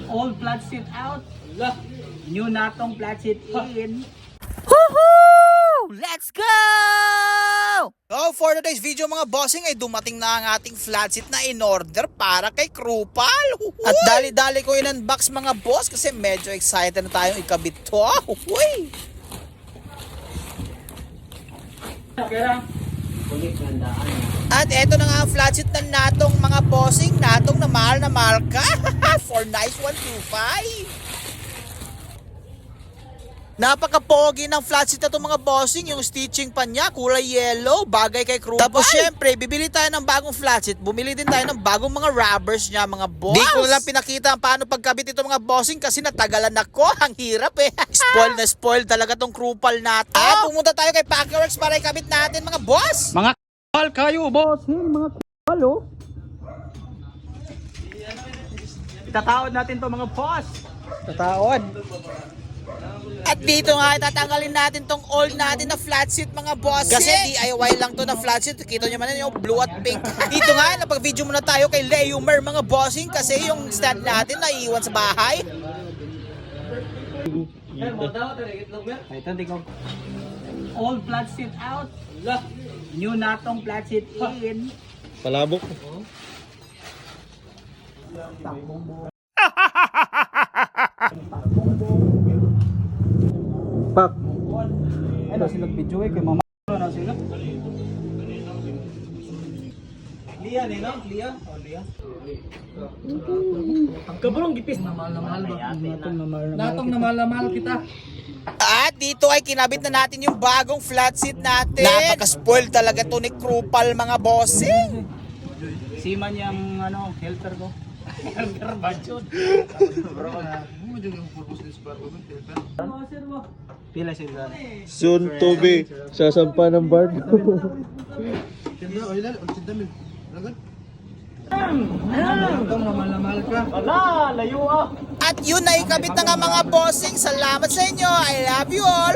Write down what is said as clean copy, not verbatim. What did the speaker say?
Old flat seat out. New natong flat seat in. Woohoo! Let's go! So for today's video mga bossing ay dumating na ang ating flat seat na in order para kay Krupal. At dali-dali ko in-unbox mga boss kasi medyo excited na tayong ikabit to. Uy! At eto na nga ang flat seat na natong mga bossing, natong na mahal ka for nice 125. Napaka-pogi ng flat seat na itong mga bossing. Yung stitching pa niya, kulay yellow, bagay kay Krupal. Tapos syempre, bibili tayo ng bagong flat seat. Bumili din tayo ng bagong mga rubbers niya, mga boss. Di ko lang pinakita paano pagkabit ito mga bossing kasi natagalan ako. Ang hirap eh. Spoil na spoil talaga tong Krupal natin. At pumunta tayo kay Packerworks para ikabit natin mga boss. Mga k***al kayo, boss. Mga k***al, oh. Itataod natin to mga boss. Tataod. At dito nga, tatanggalin natin tong old natin na flat seat mga boss. Kasi DIY lang to na flat seat. Kita nyo man yung blue at pink. Dito nga, napag-video muna tayo kay Leomer mga bossing. Kasi yung stand natin naiiwan sa bahay. Ito, hindi ko. Old flat seat out. New natong flat seat in. Palabok. Pak. Ano sila video eh kay mama na sila. Lia ni no? Lia. Oh, Lia. Ang kabrong gipis na mahal ba? Natong na mahal kita. At dito ay kinabit na natin yung bagong flat seat natin. Napaka-spoil talaga to ni Krupal mga bossing. Siman yung ano, helper ko. Helper ba yun? Pila sila. Soon to be. Sasampa ng bar. Ala, layo ah. At yun na ikabit na nga mga bossing. Salamat sa inyo. I love you all.